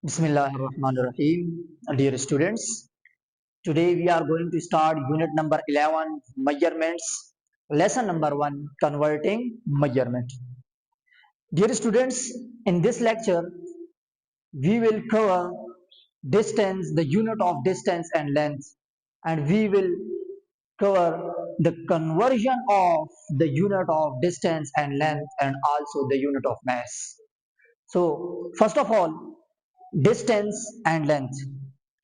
Bismillahirrahmanirrahim. Dear students, today we are going to start unit number 11 measurements, lesson number 1 converting measurement. Dear students, in this lecture we will cover distance, the unit of distance and length, and we will cover the conversion of the unit of distance and length and also the unit of mass. So, first of all, distance and length.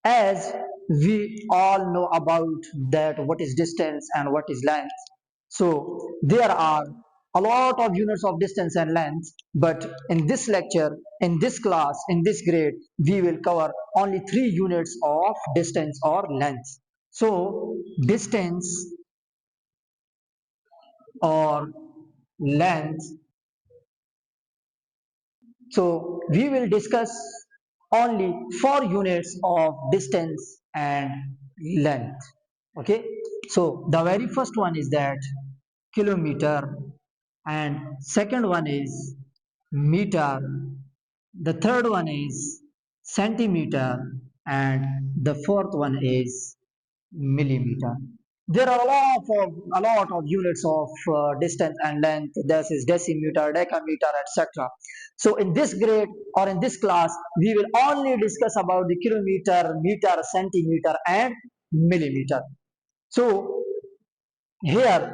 As we all know about that what is distance and what is length. So there are a lot of units of distance and length, but in this lecture, in this class, in this grade, we will cover only 3 units of distance or length. So distance or length. So we will discuss only 4 units of distance and length. Okay. So the very first one is that kilometer, and second one is meter. The third one is centimeter, and the fourth one is millimeter. There are a lot of units of distance and length. This is decimeter, decameter, etc. So in this grade or in this class, we will only discuss about the kilometer, meter, centimeter, and millimeter. So here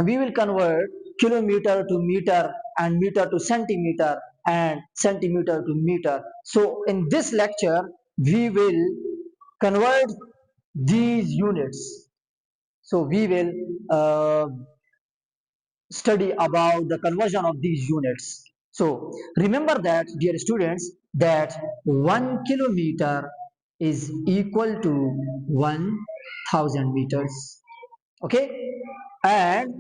we will convert kilometer to meter and meter to centimeter and centimeter to meter. So in this lecture, we will convert these units. So we will study about the conversion of these units. So remember that, dear students, that 1 kilometer is equal to 1000 meters. Okay, and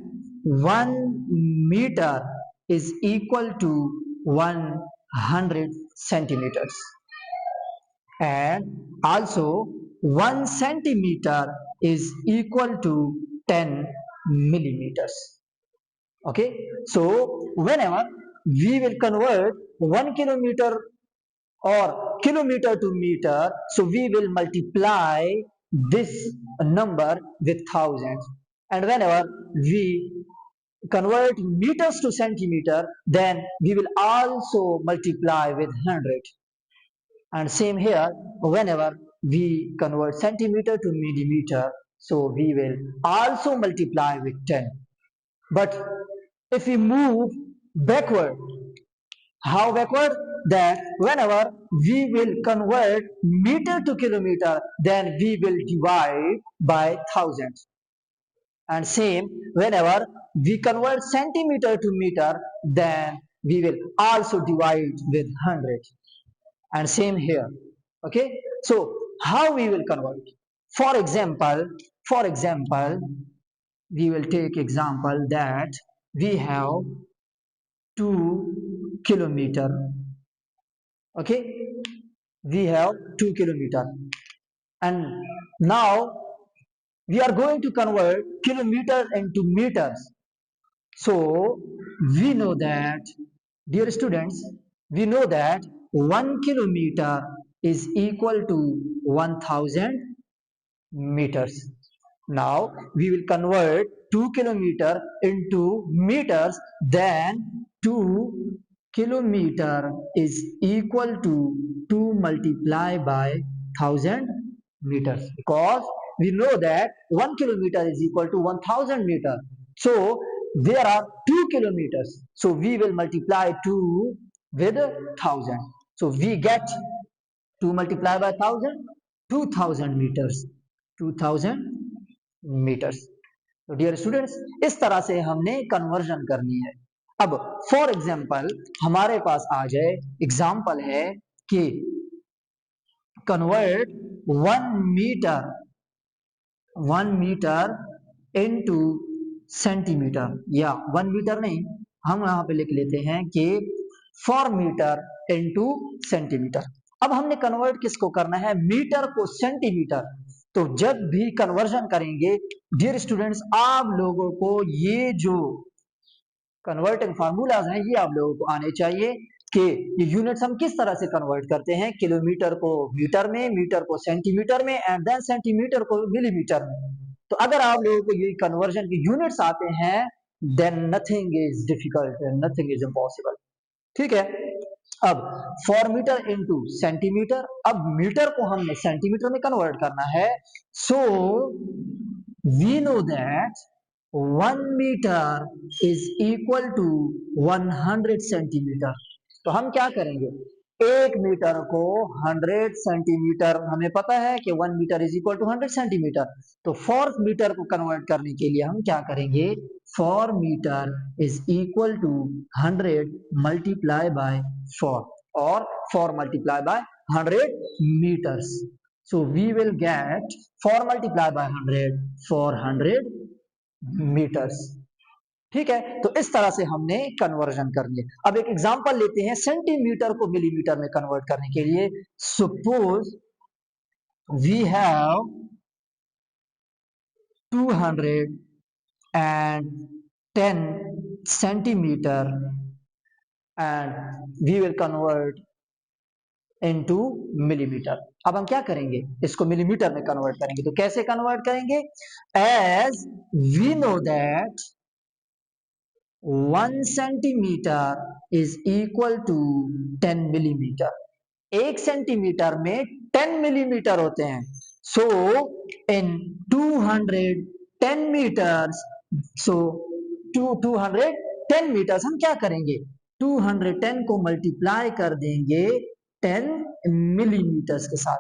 1 meter is equal to 100 centimeters, and also 1 centimeter is equal to 10 millimeters. Okay, so whenever we will convert 1 kilometer or kilometer to meter, so we will multiply this number with thousands, and whenever we convert meters to centimeter, then we will also multiply with 100. And same here, whenever we convert centimeter to millimeter, so we will also multiply with 10. But if we move backward, how backward? That whenever we will convert meter to kilometer, then we will divide by thousands. And same, whenever we convert centimeter to meter, then we will also divide with 100. And same here. Okay, so how we will convert? For example, for example, we will take example that we have 2 kilometer. Okay, we have 2 kilometer, and now we are going to convert kilometer into meters. So we know that, dear students, we know that 1 kilometer is equal to 1000 meters. Now we will convert 2 kilometer into meters, then 2 kilometer is equal to 2 multiplied by 1000 meters, because we know that 1 kilometer is equal to 1000 meter. So there are 2 kilometers, so we will multiply 2 with 1000. So we get 2 multiplied by 1000, 2000 meters, 2000 meters. तो dear students, इस तरह से हमने conversion करनी है. अब for example हमारे पास आ जाए एग्जांपल है कि कन्वर्ट 1 मीटर इनटू सेंटीमीटर, या 1 मीटर नहीं, हम यहाँ पे लिख लेते हैं कि 4 मीटर इनटू सेंटीमीटर. अब हमने कन्वर्ट किसको करना है? मीटर को सेंटीमीटर. तो जब भी कन्वर्जन करेंगे डियर स्टूडेंट्स, आप लोगों को ये जो कन्वर्टिंग फार्मूलाज हैं ये आप लोगों को आने चाहिए कि ये यूनिट्स हम किस तरह से कन्वर्ट करते हैं, किलोमीटर को मीटर में, मीटर को सेंटीमीटर में एंड देन सेंटीमीटर को मिलीमीटर में। तो अगर आप लोगों को ये कन्वर्जन के यूनिट्स आते हैं then nothing is difficult and nothing is impossible. ठीक है, अब फॉर मीटर इनटू सेंटीमीटर, अब मीटर को हमने सेंटीमीटर में कन्वर्ट करना है, so we know that 1 metre is equal to 100 centimetre. तो हम क्या करेंगे, एक मीटर को 100 सेंटीमीटर, हमें पता है कि 1 metre is equal to 100 centimetre. तो फॉर मीटर को कन्वर्ट करने के लिए हम क्या करेंगे, four metre is equal to 100 multiply by 4 और 4 multiply by 100 meters. So we will get 4 multiplied by 100 400 meters. ठीक है, तो इस तरह से हमने कन्वर्जन करनी है। अब एक एग्जांपल लेते हैं सेंटीमीटर को मिलीमीटर में कन्वर्ट करने के लिए। Suppose we have 210 centimetre and we will convert into millimetre. अब हम क्या करेंगे, इसको मिलीमीटर में कन्वर्ट करेंगे। तो कैसे कन्वर्ट करेंगे, as we know that 1 centimetre is equal to 10 millimetre. 1 centimetre में 10 मिलीमीटर होते हैं। सो इन 210 मीटर्स, सो 210 मीटर्स हम क्या करेंगे, 210 को मल्टीप्लाई कर देंगे 10 मिलीमीटर्स के साथ।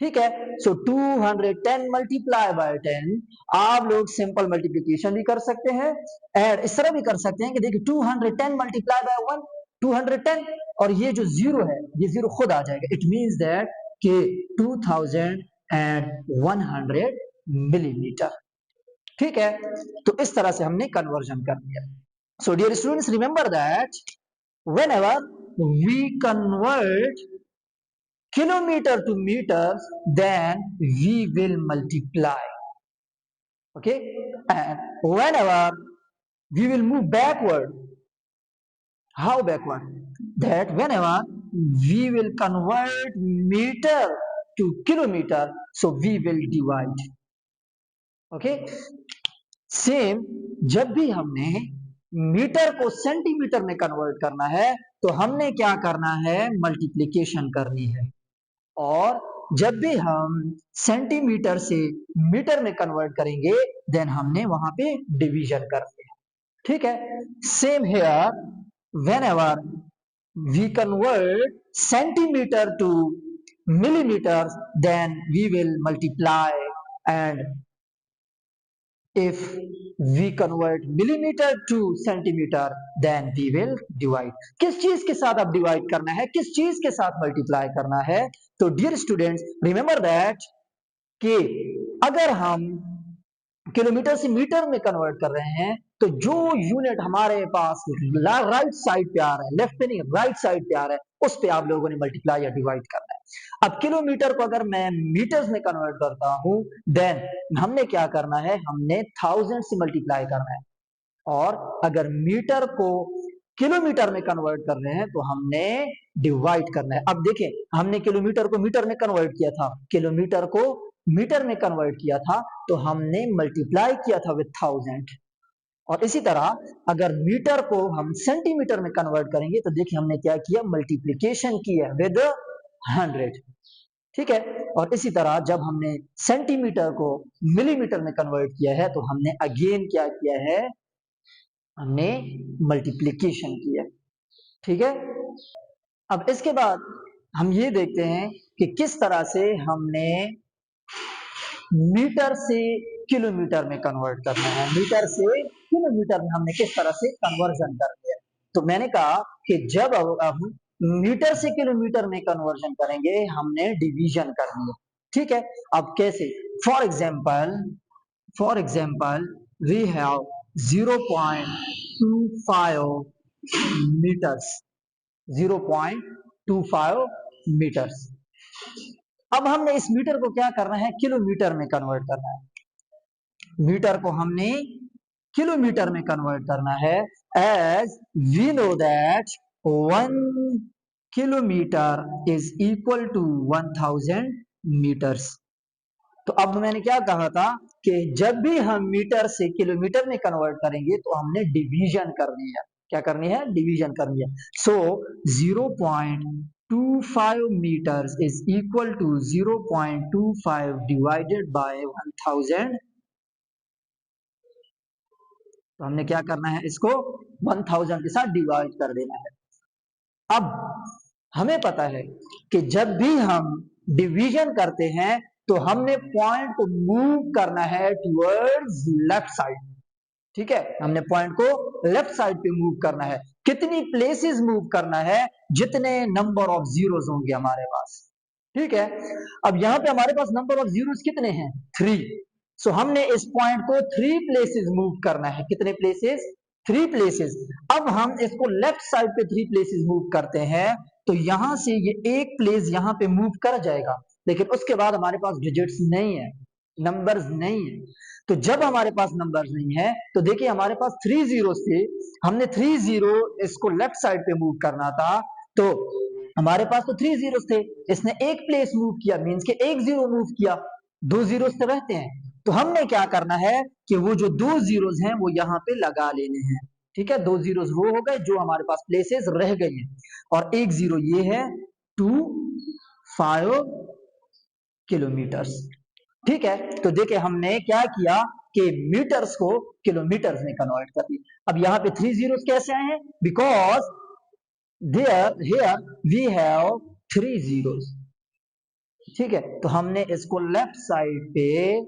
ठीक है, सो 210 मल्टीप्लाई बाय 10, आप लोग सिंपल मल्टीप्लीकेशन भी कर सकते हैं एंड इस तरह भी कर सकते हैं कि देखिए 210 मल्टीप्लाई बाय 1 210, और ये जो जीरो है ये जीरो खुद आ जाएगा। इट मींस दैट कि 2100 मिलीमीटर। ठीक है, तो इस तरह से हमने कन्वर्जन कर दिया। So dear students, remember that whenever we convert kilometer to meters, then we will multiply. Okay, and whenever we will move backward, how backward, that whenever we will convert meter to kilometer, so we will divide. Okay, same जब भी हमने metre को centimetre में convert करना है तो हमने क्या करना है, मल्टीप्लिकेशन करनी है, और जब भी हम सेंटीमीटर से मीटर में कन्वर्ट करेंगे देन हमने वहां पे डिवीजन करनी है। ठीक है, same here, whenever we convert centimetre to millimeters, then we will multiply, and if we convert millimeter to centimeter, then we will divide. किस चीज के साथ अब डिवाइड करना है, किस चीज के साथ मल्टीप्लाई करना है, तो डियर स्टूडेंट्स रिमेंबर दैट कि अगर हम किलोमीटर से मीटर में कन्वर्ट कर रहे हैं तो जो यूनिट हमारे पास राइट साइड पे आ रहा है, लेफ्ट पे नहीं राइट साइड पे आ रहा है, उस पे आप लोगों ने मल्टीप्लाई या डिवाइड करना है। अब किलोमीटर को अगर मैं मीटर्स में कन्वर्ट करता हूं देन हमने क्या करना है, हमने 1000 से मल्टीप्लाई करना है, और अगर मीटर को किलोमीटर में कन्वर्ट कर रहे हैं तो हमने डिवाइड करना है। अब देखें, हमने किलोमीटर को मीटर में कन्वर्ट किया था, किलोमीटर को मीटर में कन्वर्ट किया था तो हमने मल्टीप्लाई किया था विद 1000, और इसी तरह अगर मीटर को हम सेंटीमीटर में कन्वर्ट करेंगे तो देखिए हमने क्या किया, मल्टीप्लिकेशन किया विद 100। ठीक है, और इसी तरह जब हमने सेंटीमीटर को मिलीमीटर में कन्वर्ट किया है तो हमने अगेन क्या किया है, हमने मल्टीप्लिकेशन किया। ठीक है, अब इसके बाद हम ये देखते हैं कि किस तरह से हमने मीटर से किलोमीटर में कन्वर्ट करना है, मीटर से किलोमीटर में हमने किस तरह से कन्वर्जन करनी है। तो मैंने कहा कि जब हम मीटर से किलोमीटर में कन्वर्जन करेंगे हमने डिवीजन करनी है। ठीक है, अब कैसे, for example we have 0.25 metres, 0.25 metres. अब हमने इस मीटर को क्या करना है, किलोमीटर में कन्वर्ट करना है। मीटर को हमने किलोमीटर में कन्वर्ट करना है, as we know that 1 kilometre is equal to 1000 metres. तो अब मैंने क्या कहा था कि जब भी हम मीटर से किलोमीटर में कन्वर्ट करेंगे तो हमने डिवीजन करनी है। क्या करनी है? डिवीजन करनी है। So 0.25 metres is equal to 0.25 divided by 1000। तो हमने क्या करना है? इसको 1000 के साथ डिवाइड कर देना है। अब हमें पता है कि जब भी हम डिवीजन करते हैं तो हमने पॉइंट को मूव करना है टुवर्ड्स लेफ्ट साइड। ठीक है, हमने पॉइंट को लेफ्ट साइड पे मूव करना है। कितनी प्लेसेस मूव करना है? जितने नंबर ऑफ जीरोस होंगे हमारे पास। ठीक है, अब यहां पे हमारे पास नंबर ऑफ जीरोस कितने हैं? 3। सो हमने इस पॉइंट को 3 प्लेसेस मूव करना है। कितने प्लेसेस? 3 प्लेसेस। अब हम इसको लेफ्ट साइड पे 3 प्लेसेस मूव करते हैं तो यहां से ये एक प्लेस यहां पे मूव कर जाएगा, लेकिन उसके बाद हमारे पास डिजिट्स नहीं है, नंबर्स नहीं है। तो जब हमारे पास नंबर्स नहीं है तो देखिए हमारे पास 3 जीरो थे, हमने 3 जीरो इसको लेफ्ट साइड पे मूव करना था, तो हमारे पास तो 3 जीरो थे, इसने एक प्लेस मूव किया, मींस के एक जीरो मूव किया। 2 जीरो तो रहते हैं, तो हमने क्या करना है कि वो जो 2 जीरोस हैं वो यहाँ पे लगा लेने हैं। ठीक है, 2 जीरोस वो हो गए जो हमारे पास प्लेसेस रह गई हैं, और एक जीरो ये है 25 किलोमीटर्स। ठीक है, तो देखिए हमने क्या किया कि मीटर्स को किलोमीटर्स में कन्वर्ट कर दिया। अब यहाँ पे 3 जीरोस कैसे आए हैं? Because there here we have 3 zeros. ठीक है, तो हमने इसको लेफ्ट साइड पे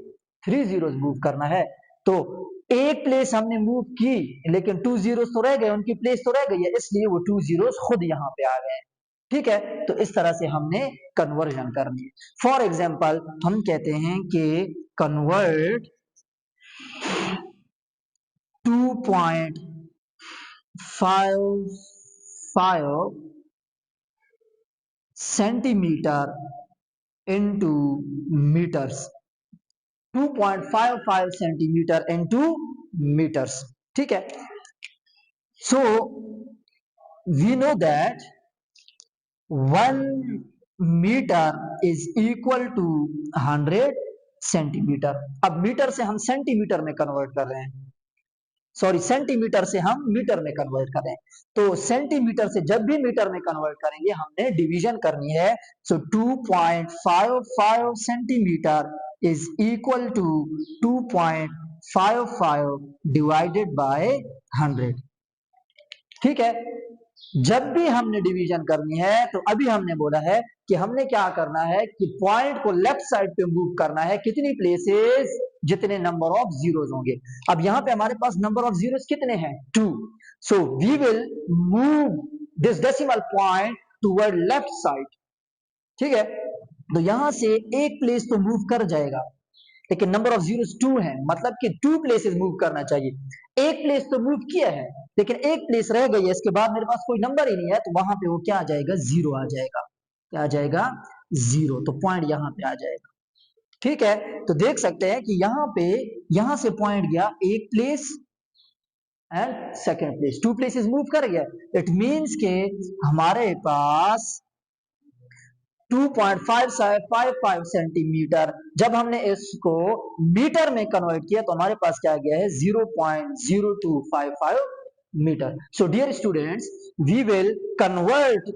3 जीरोस मूव करना है। तो एक प्लेस हमने मूव की, लेकिन 2 जीरोस तो रह गए, उनकी प्लेस तो रह गई है, इसलिए वो 2 जीरोस खुद यहाँ पे आ गए। ठीक है, तो इस तरह से हमने कन्वर्जन करनी है। फॉर एग्जाम्पल हम कहते हैं कि convert 2.55 centimetre into metres. 2.55 centimetre into metres. ठीक है, so we know that 1 metre is equal to 100 centimetre. अब मीटर से हम सेंटीमीटर में कन्वर्ट कर रहे हैं, सॉरी सेंटीमीटर से हम मीटर में कन्वर्ट कर रहे हैं। तो सेंटीमीटर से जब भी मीटर में कन्वर्ट करेंगे हमने डिवीजन करनी है। So 2.55 centimetre is equal to 2.55 divided by 100। ठीक है, जब भी हमने डिवीजन करनी है तो अभी हमने बोला है कि हमने क्या करना है कि पॉइंट को लेफ्ट साइड पे मूव करना है। कितनी प्लेसेस? जितने नंबर ऑफ जीरोस होंगे। अब यहां पे हमारे पास नंबर ऑफ जीरोस कितने हैं? 2। So we will move this decimal point toward left side. ठीक है, तो यहां से एक प्लेस तो मूव कर जाएगा, लेकिन नंबर ऑफ जीरोस 2 है, मतलब कि 2 प्लेसेस मूव करना चाहिए। एक प्लेस तो मूव किया है, लेकिन एक प्लेस रह गई है, इसके बाद मेरे पास कोई नंबर ही नहीं है, तो वहां पे वो क्या आ जाएगा? जीरो आ जाएगा। क्या आ जाएगा? जीरो। तो पॉइंट यहाँ पे आ जाएगा। ठीक है, तो देख सकते हैं कि यहाँ पे यहां से पॉइंट गया एक place and second place, 2 places move कर गया। इट मीन्स के हमारे पास 2.55 सेंटीमीटर, जब हमने इसको मीटर में कन्वर्ट किया तो हमारे पास क्या गया है? 0.0255 metre. So dear students, we will convert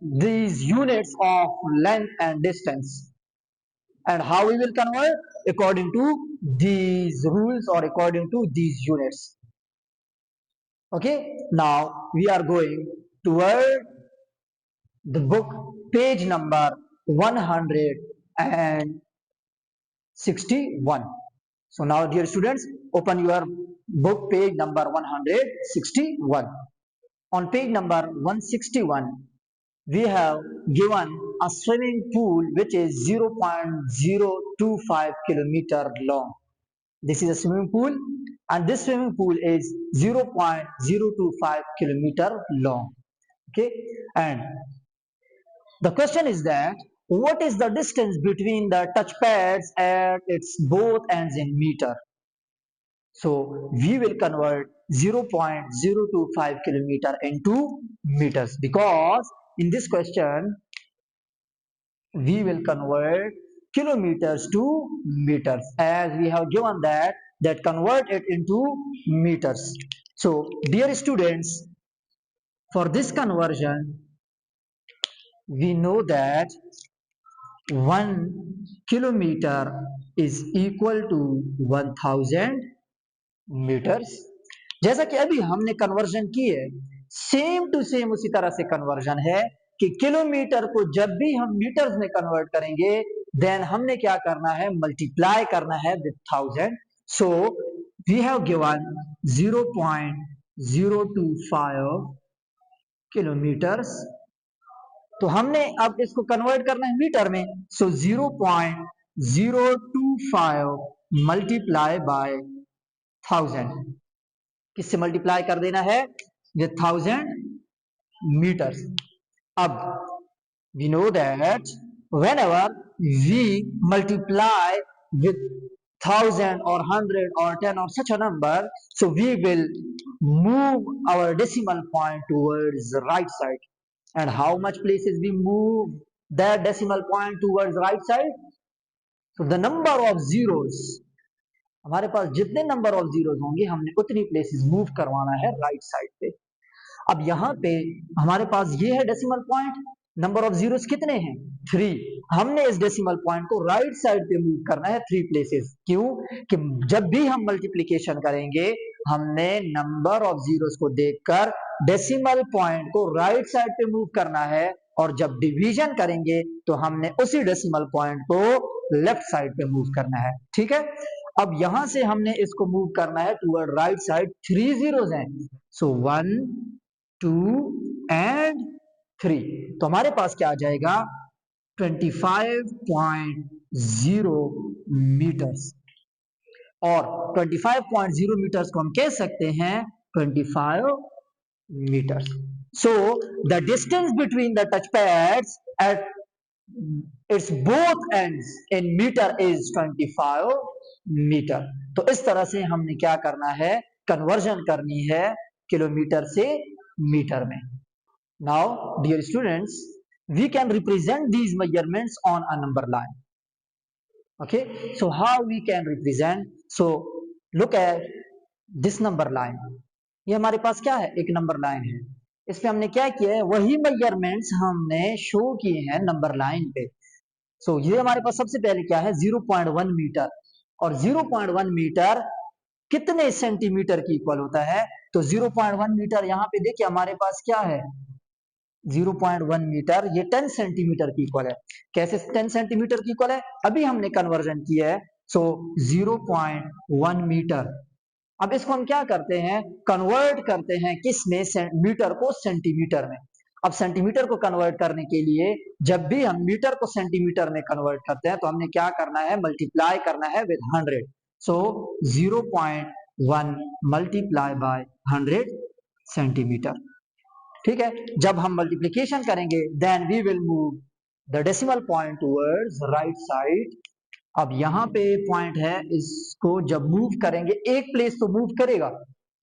these units of length and distance. And how we will convert? According to these rules or according to these units. Okay, now we are going toward the book page number 161. So now dear students, open your book page number 161. On page number 161, we have given a swimming pool which is 0.025 kilometer long. This is a swimming pool, and this swimming pool is 0.025 kilometer long. Okay, and the question is that what is the distance between the touch pads at its both ends in meter? So we will convert 0.025 kilometer into meters, because in this question we will convert kilometers to meters, as we have given that convert it into meters. So dear students, for this conversion we know that 1 kilometer is equal to 1000 metres. जैसा कि अभी हमने conversion की है, same to same उसी तरह से conversion है कि किलोमीटर को जब भी हम मीटर्स में कन्वर्ट करेंगे, देन हमने क्या करना है, मल्टीप्लाई करना है with 1000। So we have given 0.025 kilometres. तो हमने अब इसको कन्वर्ट करना है मीटर में। सो 0.025 मल्टीप्लाई बाय 1000, किससे मल्टीप्लाई कर देना है, विद 1000 meters. अब we know that whenever we multiply with 1000 or 100 or 10 or such a number, so we will move our decimal point towards the right side. And how much places we move that decimal point towards right side? So the number of zeros, हमारे पास जितने number of zeros होंगे हमने उतनी places move करवाना है right side पे। अब यहाँ पे हमारे पास ये है decimal point, number of zeros कितने हैं, 3। हमने इस डेसिमल पॉइंट को राइट साइड पे मूव करना है 3 प्लेसेस। क्यों कि जब भी हम मल्टीप्लिकेशन करेंगे हमने नंबर ऑफ जीरोस को देखकर डेसिमल पॉइंट को राइट साइड पे मूव करना है, और जब डिवीजन करेंगे तो हमने उसी डेसिमल पॉइंट को लेफ्ट साइड पे मूव करना है। ठीक है, अब यहां से हमने इसको मूव करना है टूवर्ड राइट साइड। 3 जीरोस हैं, सो 1 2 एंड 3, तो हमारे पास क्या आ जाएगा, 25.0 मीटर्स। और 25.0 मीटर्स को हम कह सकते हैं 25 meters. So the distance between the touch pads at its both ends in meter is 25 meter. तो इस तरह से हमने क्या करना है, कन्वर्जन करनी है किलोमीटर से मीटर में। Now dear students, we can represent these measurements on a number line. Okay, so how we can represent? So look at this number line. ये हमारे पास क्या है, एक नंबर लाइन है। इस पे हमने क्या किया है, वही मेजरमेंट्स हमने शो किए हैं नंबर लाइन पे। सो ये हमारे पास सबसे पहले क्या है, 0.1 मीटर। और 0.1 मीटर कितने सेंटीमीटर की इक्वल होता है, तो 0.1 मीटर यहाँ पे देखिए हमारे पास क्या है, 0.1 मीटर ये 10 सेंटीमीटर की इक्वल है। कैसे 10 सेंटीमीटर की इक्वल है, अभी हमने कन्वर्जन किया है। सो 0.1 मीटर, अब इसको हम क्या करते हैं, कन्वर्ट करते हैं किसमें, मीटर को सेंटीमीटर में। अब सेंटीमीटर को कन्वर्ट करने के लिए जब भी हम मीटर को सेंटीमीटर में कन्वर्ट करते हैं तो हमने क्या करना है, मल्टीप्लाई करना है with 100। So 0.1 multiply by 100 centimetre. ठीक है, जब हम मल्टीप्लीकेशन करेंगे then we will move the decimal point towards right side. अब यहाँ पे पॉइंट है, इसको जब मूव करेंगे एक प्लेस तो मूव करेगा,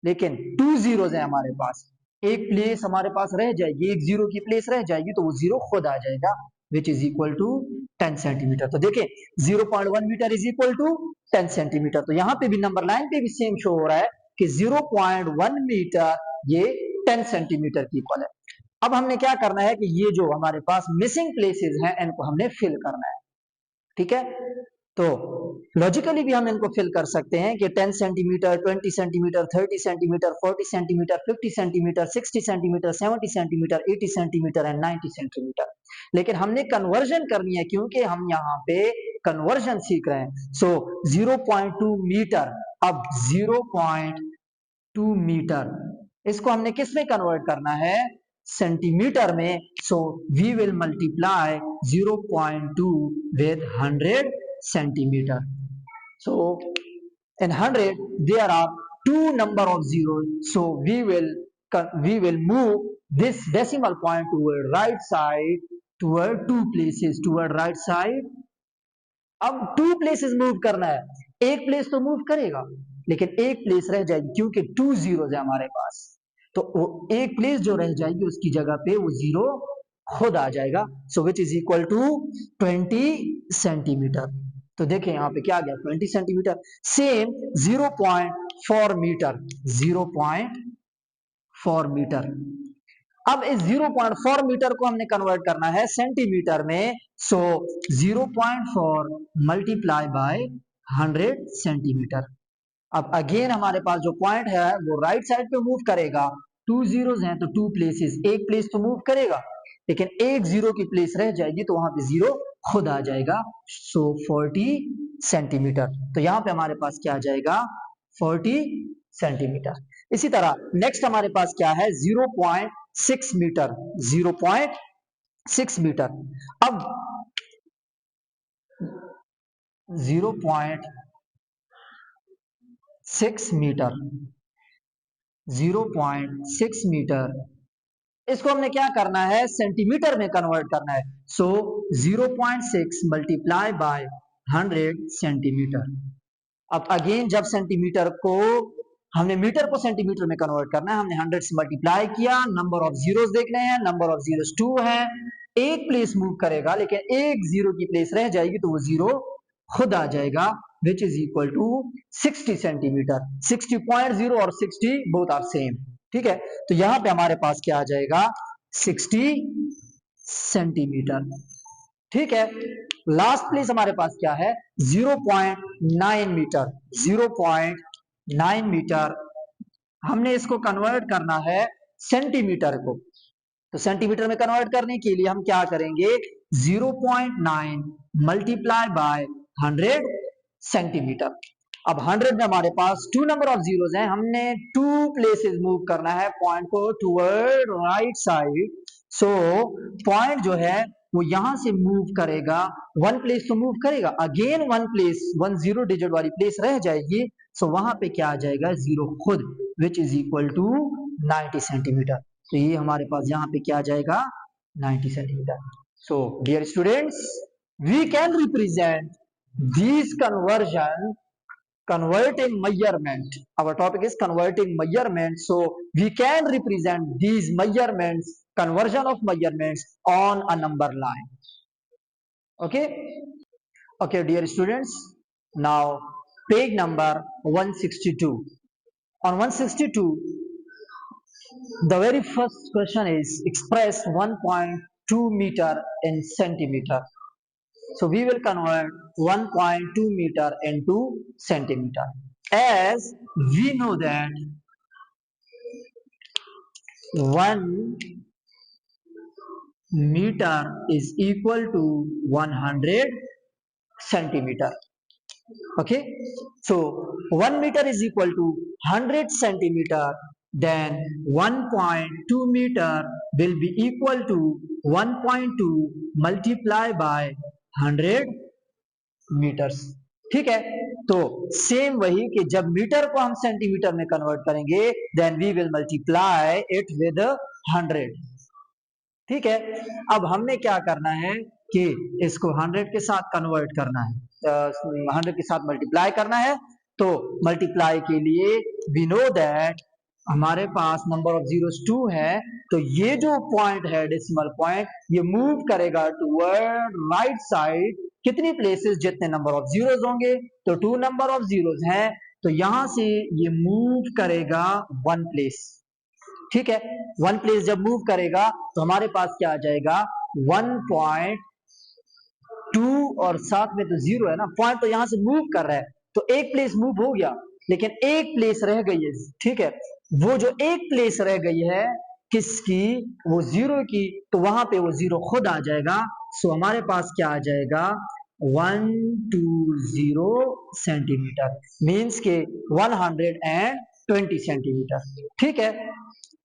लेकिन 2 जीरोस है हमारे पास, एक प्लेस हमारे पास रह जाएगी, एक जीरो की प्लेस रह जाएगी, तो वो जीरो खुद आ जाएगा, which is equal to 10 centimetre. तो देखें 0.1 metre is equal to 10 centimetre. तो यहाँ पे भी नंबर लाइन पे भी सेम शो हो रहा है कि 0.1 मीटर ये 10 सेंटीमीटर की इक्वल है। अब हमने क्या करना है कि ये जो हमारे पास मिसिंग प्लेसेस हैं इनको हमने फिल करना है। ठीक है, तो लॉजिकली भी हम इनको फिल कर सकते हैं कि 10 centimetre, 20 centimetre, 30 centimetre, 40 centimetre, 50 centimetre, 60 centimetre, 70 centimetre, 80 centimetre and 90 centimetre. लेकिन हमने कन्वर्जन करनी है क्योंकि हम यहाँ पे कन्वर्जन सीख रहे हैं। सो 0.2 मीटर, अब 0.2 मीटर इसको हमने किस में कन्वर्ट करना है, सेंटीमीटर में। So we will multiply 0.2 with 100 centimeter. So in 100 there are two number of zeros, so we will move this decimal point toward right side, toward two places, toward right side। अब 2 places move करना है, एक place तो move करेगा, लेकिन एक place रह जाएगी क्योंकि 2 जीरोस है हमारे पास, तो वो एक प्लेस जो रह जाएगी उसकी जगह पे वो जीरो खुद आ जाएगा। So which is equal to 20 centimetre. तो देखें यहाँ पे क्या आ गया 20 सेंटीमीटर। Same 0.4 metre, 0.4 metre. अब इस 0.4 मीटर को हमने कन्वर्ट करना है सेंटीमीटर में। सो 0.4 मल्टीप्लाई बाय 100 सेंटीमीटर। अब अगेन हमारे पास जो पॉइंट है वो राइट साइड पे मूव करेगा। 2 जीरोस हैं तो 2 प्लेसेस, एक प्लेस तो मूव करेगा, लेकिन एक जीरो की प्लेस रह जाएगी तो वहां पे जीरो खुद आ जाएगा। सो 40 सेंटीमीटर। तो यहाँ पे हमारे पास क्या आ जाएगा 40 सेंटीमीटर। इसी तरह नेक्स्ट हमारे पास क्या है 0.6 मीटर, 0.6 मीटर। अब 0.6 मीटर, 0.6 मीटर, इसको हमने क्या करना है सेंटीमीटर में कन्वर्ट करना है। सो 0.6 मल्टीप्लाई बाय 100 सेंटीमीटर। अब अगेन जब सेंटीमीटर को हमने मीटर को सेंटीमीटर में कन्वर्ट करना है, हमने 100 से मल्टीप्लाई किया, नंबर ऑफ जीरोस देखने हैं, नंबर ऑफ जीरोस 2 है, एक प्लेस मूव करेगा लेकिन एक जीरो की प्लेस रह जाएगी तो वो जीरो खुद आ जाएगा, which is equal to 60 centimetre. 60.0 और 60 बोथ आर सेम, ठीक है। तो यहां पे हमारे पास क्या आ जाएगा 60 सेंटीमीटर, ठीक है। लास्ट प्लेस हमारे पास क्या है 0.9 मीटर, 0.9 मीटर। हमने इसको कन्वर्ट करना है सेंटीमीटर को, तो सेंटीमीटर में कन्वर्ट करने के लिए हम क्या करेंगे 0.9 मल्टीप्लाई बाय 100 सेंटीमीटर। अब 100 में हमारे पास टू नंबर ऑफ जीरोस हैं, हमने टू प्लेसेस मूव करना है पॉइंट को toward right side. So point जो है वो यहां से मूव करेगा, वन प्लेस तो मूव करेगा, again one place, one zero digit वाली प्लेस रह जाएगी। सो वहां पे क्या आ जाएगा जीरो खुद, which is equal to 90 centimetre. तो ये हमारे पास यहाँ पे क्या आ जाएगा 90 centimetre. So dear students, we can represent these converting measurement. Our topic is converting measurement, so we can represent these measurements, conversion of measurements on a number line. Okay, okay dear students, now page number 162. On 162, the very first question is express 1.2 meter in centimeter. So we will convert 1.2 meter into centimeter. As we know that 1 meter is equal to 100 centimeter. Okay, so 1 meter is equal to 100 centimeter, then 1.2 meter will be equal to 1.2 multiplied by 100 meters. ठीक है, तो same वही कि जब metre को हम centimetre में convert करेंगे then we will multiply it with 100। ठीक है, अब हमने क्या करना है कि इसको 100 के साथ कन्वर्ट करना है, 100 के साथ मल्टीप्लाई करना है। तो मल्टीप्लाई के लिए वी नो दैट हमारे पास नंबर ऑफ जीरोस 2 है, तो ये जो पॉइंट है डेसिमल पॉइंट ये मूव करेगा टुवर्ड राइट साइड कितनी प्लेसेस, जितने नंबर ऑफ जीरोस होंगे, तो 2 नंबर ऑफ जीरोस हैं, तो यहां से ये मूव करेगा वन प्लेस। ठीक है, वन प्लेस जब मूव करेगा तो हमारे पास क्या आ जाएगा 1.2 और साथ में तो जीरो है ना, पॉइंट तो यहां से मूव कर रहा है, तो एक प्लेस मूव हो गया लेकिन एक प्लेस रह गई है। ठीक है, वो जो एक प्लेस रह गई है किसकी, वो जीरो की, तो वहां पे वो जीरो खुद आ जाएगा। सो हमारे पास क्या आ जाएगा 120 सेंटीमीटर, मीन्स के 120 सेंटीमीटर। ठीक है,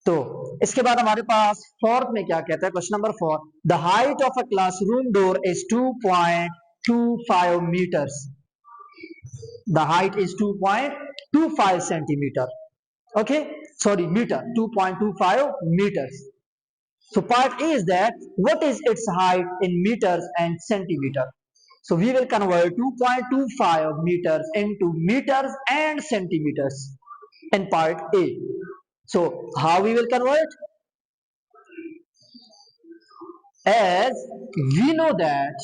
तो इसके बाद हमारे पास फोर्थ में क्या कहता है, question number 4, the height of a classroom door is 2.25 metres, the height is 2.25 centimetre. Okay, sorry, meter, 2.25 meters. So part A is that what is its height in meters and centimeter. So we will convert 2.25 meters into meters and centimeters in part A. So how we will convert? As we know that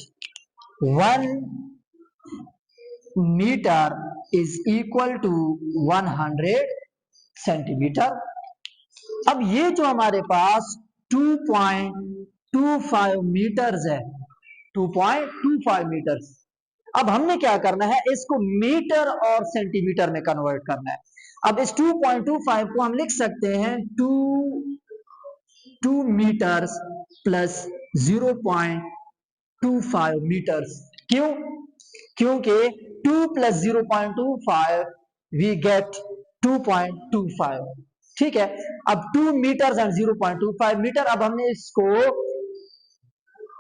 1 meter is equal to 100 centimetre. अब ये जो हमारे पास 2.25 metres है, 2.25 metres, अब हमने क्या करना है, इसको मीटर और सेंटीमीटर में कन्वर्ट करना है. अब इस 2.25 को हम लिख सकते हैं 2 मीटर्स प्लस 0.25 मीटर्स. क्यों? क्योंकि 2 प्लस 0.25 वी गेट 2.25. ठीक है. अब 2 मीटर्स एंड 0.25 मीटर. अब हमने इसको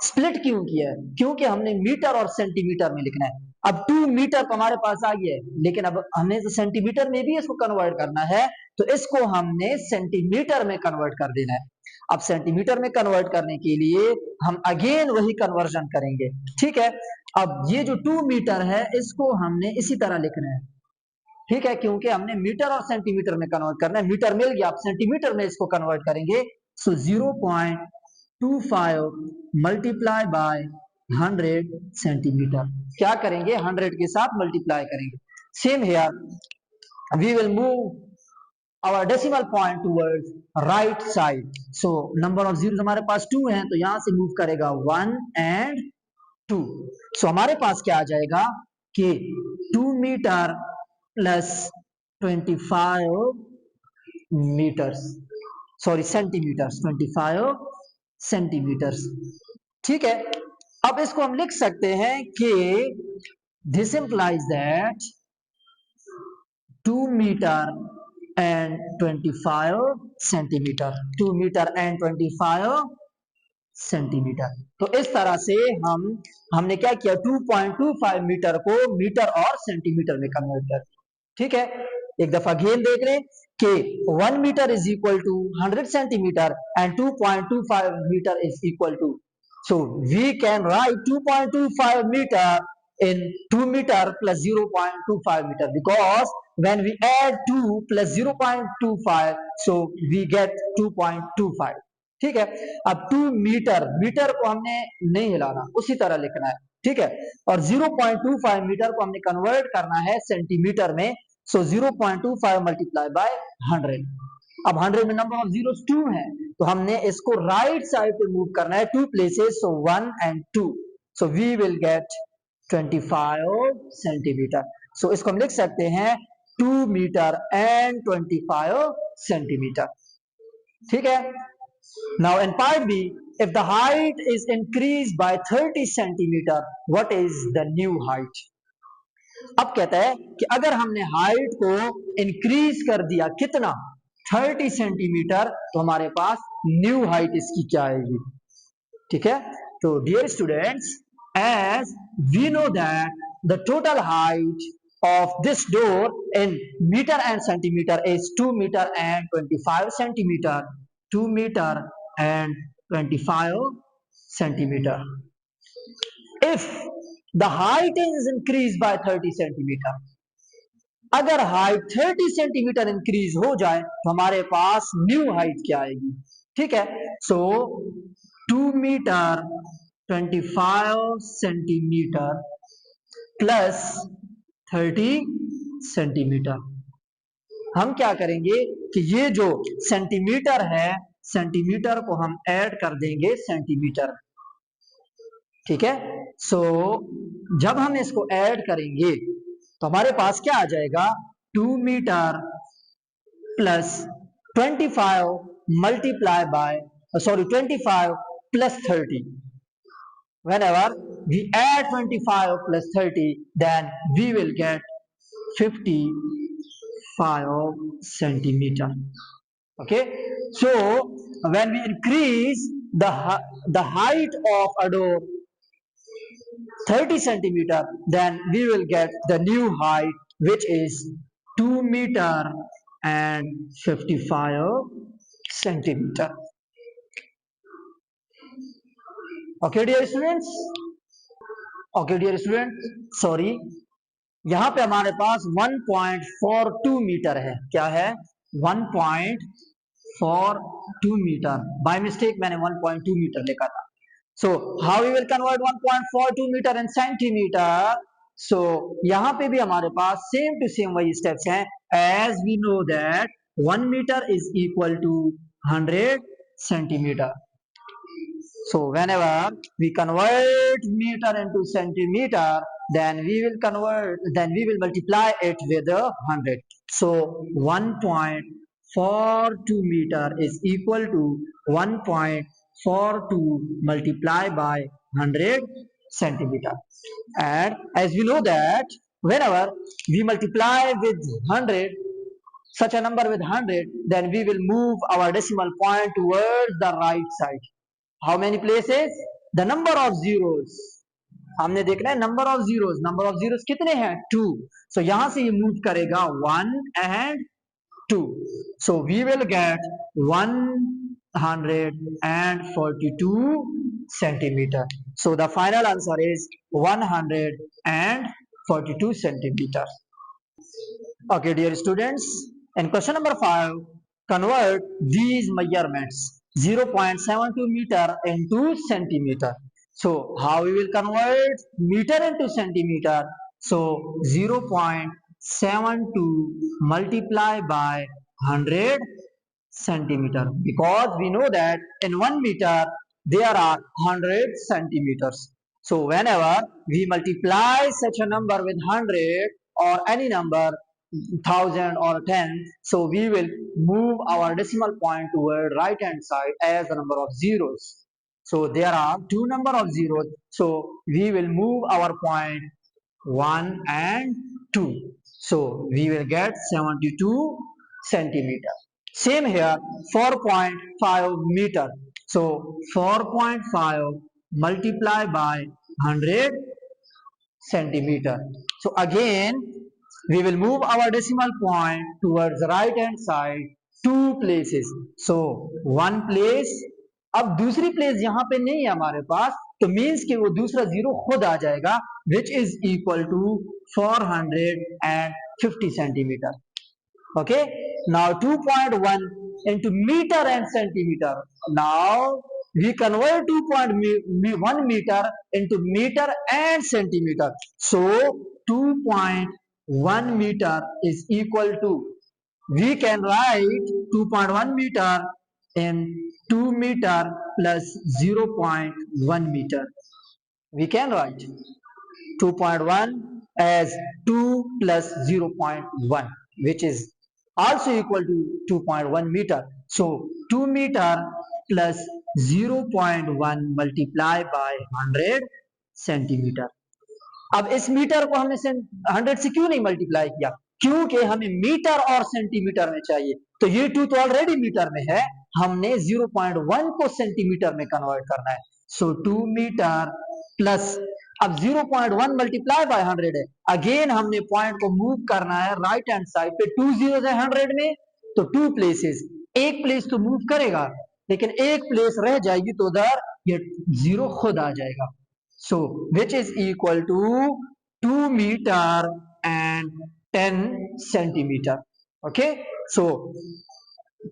स्प्लिट क्यों किया है? क्योंकि हमने मीटर और सेंटीमीटर में लिखना है. अब 2 मीटर तो हमारे पास आ गया है, लेकिन अब हमें तो सेंटीमीटर में भी इसको कन्वर्ट करना है, तो इसको हमने सेंटीमीटर में कन्वर्ट कर देना है. अब सेंटीमीटर में कन्वर्ट करने के लिए हम अगेन वही कन्वर्जन करेंगे. ठीक है. अब ये जो 2 मीटर है इसको हमने इसी तरह लिखना है. ठीक है, क्योंकि हमने मीटर और सेंटीमीटर में कन्वर्ट करना है. मीटर मिल गया, आप सेंटीमीटर में इसको कन्वर्ट करेंगे. So 0.25 multiply by 100 centimetre. क्या करेंगे? 100 के साथ मल्टीप्लाई करेंगे. Same here, we will move our decimal point towards right side. So number of zeros हमारे पास 2 हैं, तो यहां से मूव करेगा 1 and 2. So हमारे पास क्या आ जाएगा कि 2 metre plus 25 metres, sorry centimetres, 25 centimetres. ठीक है. अब इसको हम लिख सकते हैं कि this implies that 2 metre and 25 centimetre, 2 metre and 25 centimetre. तो इस तरह से हमने क्या किया, 2.25 मीटर को मीटर और सेंटीमीटर में कन्वर्ट कर दिया. ठीक है. एक दफा अगेन देख रहे कि 1 metre is equal to 100 centimetre and 2.25 metre is equal to, so we can write 2.25 meter in 2 meter plus 0.25 meter, because when we add 2 plus 0.25 so we get 2.25. ठीक है. अब 2 मीटर, मीटर को हमने नहीं हिलाना, उसी तरह लिखना है. ठीक है. और 0.25 मीटर को हमने कन्वर्ट करना है सेंटीमीटर में. सो 0.25 मल्टीप्लाई बाय 100. अब 100 में नंबर ऑफ जीरोस 2 है, तो हमने इसको राइट साइड पे मूव करना है 2 places, so 1 and 2. So we will get 25 centimetre. So इसको हम लिख सकते हैं 2 मीटर एंड 25 सेंटीमीटर. ठीक है. Now in part B, if the height is increased by 30 centimeter, what is the new height? अब कहता है कि अगर हमने हाइट को इंक्रीज कर दिया, कितना? 30 सेंटीमीटर, तो हमारे पास न्यू हाइट इसकी क्या आएगी? ठीक है. तो dear students, as we know that the total height of this door in meter and centimeter is 2 meter and 25 centimeter, 2 meter and 25 centimeter. If the height is increased by 30 centimeter, अगर height 30 centimetre increase हो जाए तो हमारे पास new height क्या आएगी? ठीक है. सो 2 metre 25 centimetre plus 30 centimetre. हम क्या करेंगे कि ये जो सेंटीमीटर है, सेंटीमीटर को हम ऐड कर देंगे सेंटीमीटर. ठीक है. सो जब हम इसको ऐड करेंगे तो हमारे पास क्या आ जाएगा, 2 metre plus 25 multiply by, sorry 25 plus 30. Whenever we add 25 plus 30, then we will get 55 centimeter. Okay. So when we increase the height of a door 30 centimeter, then we will get the new height, which is 2 meter and 55 centimeter. Okay, dear students. Okay dear student, sorry, यहाँ पे हमारे पास 1.42 metre है। क्या है? 1.42 metre. By mistake मैंने 1.2 metre लिखा था। So how we will convert 1.42 meter in centimeter? So यहाँ पे भी हमारे पास सेम टू सेम वही स्टेप्स हैं। As we know that 1 meter is equal to 100 centimeter. So whenever we convert meter into centimeter, then we will multiply it with 100. So 1.42 meter is equal to 1.42 multiplied by 100 centimeter. And as we know that whenever we multiply with 100, such a number with 100, then we will move our decimal point towards the right side. How many places? The number of zeros. हमने देखना है number of zeros. Number of zeros कितने हैं? 2। सो यहां से ये move करेगा 1 and 2. So we will get 142 centimeter. So the final answer is 142 centimeter. Okay, dear students, in question number 5, convert these measurements 0.72 meter into centimeter. So, how we will convert meter into centimeter? So, 0.72 multiplied by 100 centimeter, because we know that in 1 meter there are 100 centimeters. So whenever we multiply such a number with 100 or any number, 1000 or 10, so we will move our decimal point toward right hand side as the number of zeros. So there are two number of zeros, so we will move our point 1 and 2. So we will get 72 centimeter. Same here, 4.5 meter. So 4.5 multiplied by 100 centimeter. So again, we will move our decimal point towards the right hand side two places. So one place, अब दूसरी place यहाँ पे नहीं है हमारे पास, तो means कि वो दूसरा जीरो खुद आ जाएगा, which is equal to 450 centimetre. Okay, now 2.1 into meter and centimeter. Now we convert 2.1 meter into meter and centimeter. So 2.1 meter is equal to, we can write 2.1 meter in 2 meter plus 0.1 meter. We can write 2.1 as 2 plus 0.1, which is also equal to 2.1 meter. So 2 meter plus 0.1 multiplied by 100 centimetre. अब इस metre को हमने 100 से क्यों नहीं multiply किया? क्योंकि हमें मीटर और सेंटीमीटर में चाहिए, तो ये 2 तो ऑलरेडी मीटर में है, हमने 0.1 को सेंटीमीटर में कन्वर्ट करना है. सो 2 मीटर प्लस, अब 0.1 मल्टीप्लाई बाय 100 है, अगेन हमने पॉइंट को मूव करना है राइट हैंड साइड पे. 2 जीरो है 100 में, तो 2 प्लेसेस, एक प्लेस तो मूव करेगा लेकिन एक प्लेस रह जाएगी, तो उधर ये जीरो खुद आ जाएगा. So which is equal to 2 meter and 10 centimeter. Okay, so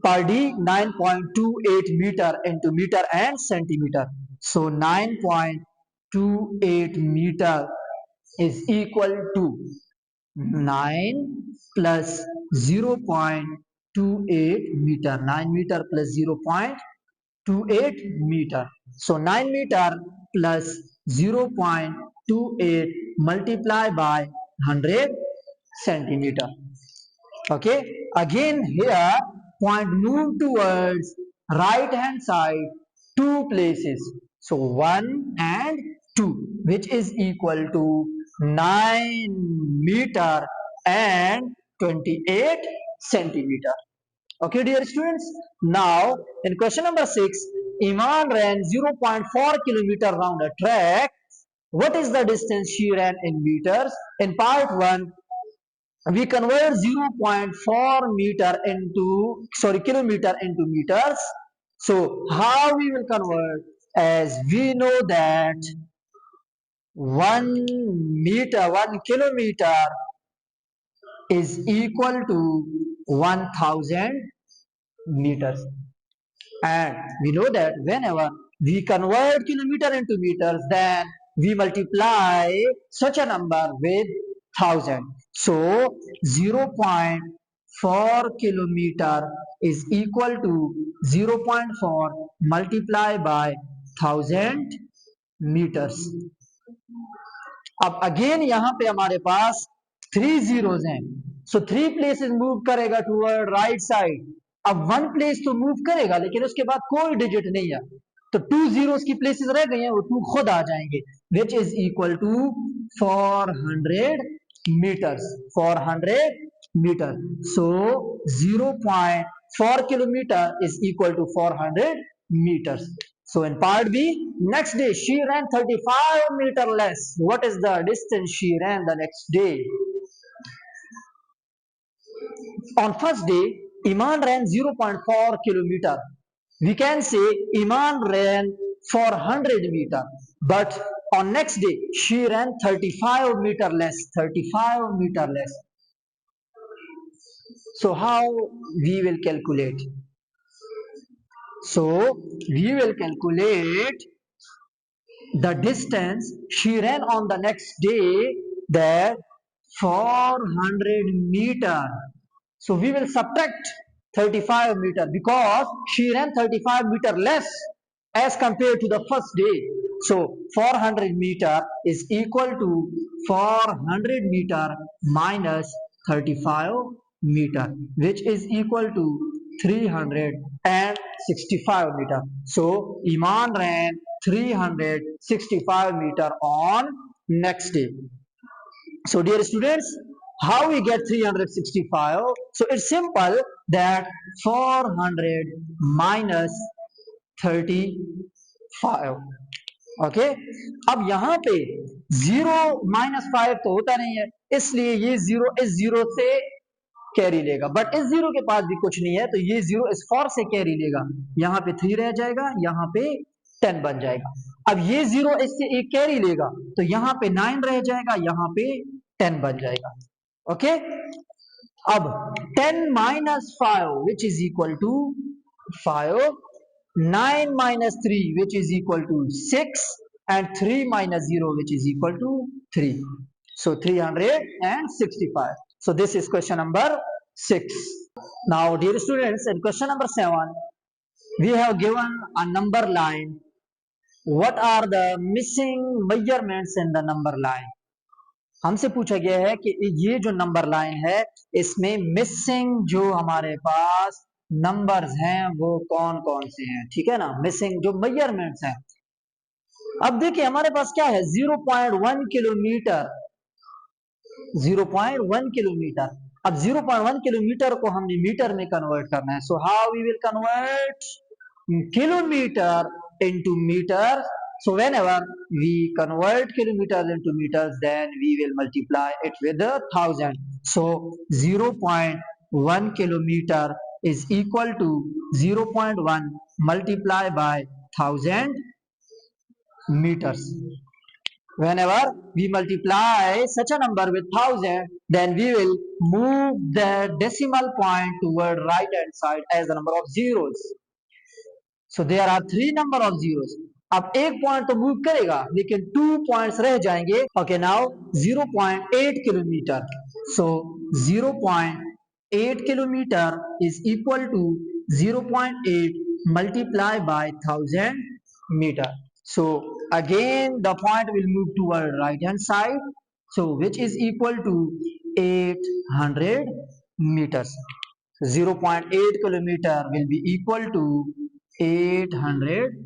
per D 9.28 meter into meter and centimeter. So 9.28 meter is equal to 9 plus 0.28 meter. 9 meter plus 0.28 meter. So 9 meter plus 0.28 multiplied by 100 centimeter. Okay, again here point move towards right hand side two places. So 1 and 2, which is equal to 9 meter and 28 centimeter. Okay, dear students. Now, in question number 6, Iman ran 0.4 kilometer round a track. What is the distance she ran in meters? In part 1, we convert 0.4 meter into, kilometer into meters. So, how we will convert? As we know that 1 kilometer is equal to 1000 meters. And we know that whenever we convert kilometer into meters, then we multiply such a number with 1000. So 0.4 kilometer is equal to 0.4 multiplied by 1000 meters. अब again यहाँ पे हमारे पास 3 zeros हैं, सो 3 places move करेगा toward right side. अब 1 place तो move करेगा लेकिन उसके बाद कोई डिजिट नहीं है, तो 2 zeros की प्लेसेस रह गई हैं, वो 2 खुद आ जाएंगे, which is equal to 400 meters. 400 meter. So 0.4 kilometer is equal to 400 meters. So in part B, next day she ran 35 meter less. What is the distance she ran the next day? On first day, Iman ran 0.4 kilometer. We can say Iman ran 400 meter. But on next day, she ran 35 meter less. 35 meter less. So how we will calculate? So we will calculate the distance she ran on the next day, that 400 meter. So we will subtract 35 meter because she ran 35 meter less as compared to the first day. So 400 meter is equal to 400 meter minus 35 meter, which is equal to 365 meter. So Iman ran 365 meter on next day. So dear students, how we get 365? So it's simple, that 400 minus 35. Okay, अब यहाँ पे 0 minus 5 तो होता नहीं है, इसलिए ये 0 इस 0 से कैरी लेगा, बट इस 0 के पास भी कुछ नहीं है, तो ये 0 इस 4 से कैरी लेगा, यहाँ पे 3 रह जाएगा, यहाँ पे 10 बन जाएगा. अब ये 0 इससे एक कैरी लेगा, तो यहाँ पे 9 रह जाएगा, यहाँ पे 10 बन जाएगा. ओके, अब 10 minus 5 which is equal to 5, 9 minus 3 which is equal to 6, and 3 minus 0 which is equal to 3. So 365. So this is question number 6. Now dear students, in question number 7 we have given a number line. What are the missing measurements in the number line? हमसे पूछा गया है कि ये जो number line है इसमें missing जो हमारे पास नंबर्स हैं वो कौन कौन से हैं, ठीक है ना, मिसिंग जो मेजरमेंट्स हैं. अब देखिए हमारे पास क्या है, 0.1 किलोमीटर. 0.1 किलोमीटर. अब 0.1 किलोमीटर को हमने मीटर में कन्वर्ट करना है. So how we will convert kilometre into metre? So whenever we convert kilometers into meters, then we will multiply it with 1000. So 0.1 kilometer is equal to 0.1 multiplied by 1000 meters. Whenever we multiply such a number with 1000, then we will move the decimal point toward right hand side as the number of zeros. So there are 3 number of zeros. अब एक point तो move करेगा लेकिन 2 points रह जाएंगे. Okay, now 0.8 kilometre. So 0.8 kilometre is equal to 0.8 multiplied by 1000 meter. So again the point will move toward right hand side, so which is equal to 800 meters. 0.8 kilometer will be equal to 800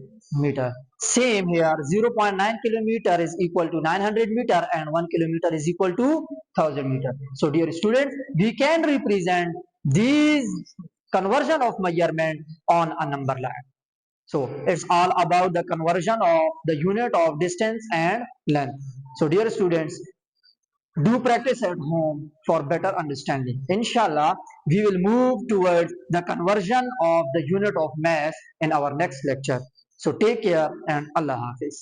meter. Same here, 0.9 kilometer is equal to 900 meter and 1 kilometer is equal to 1000 meter. So dear students, we can represent these conversion of measurement on a number line. So it's all about the conversion of the unit of distance and length. So dear students, do practice at home for better understanding. Inshallah, we will move towards the conversion of the unit of mass in our next lecture. So take care and Allah Hafiz.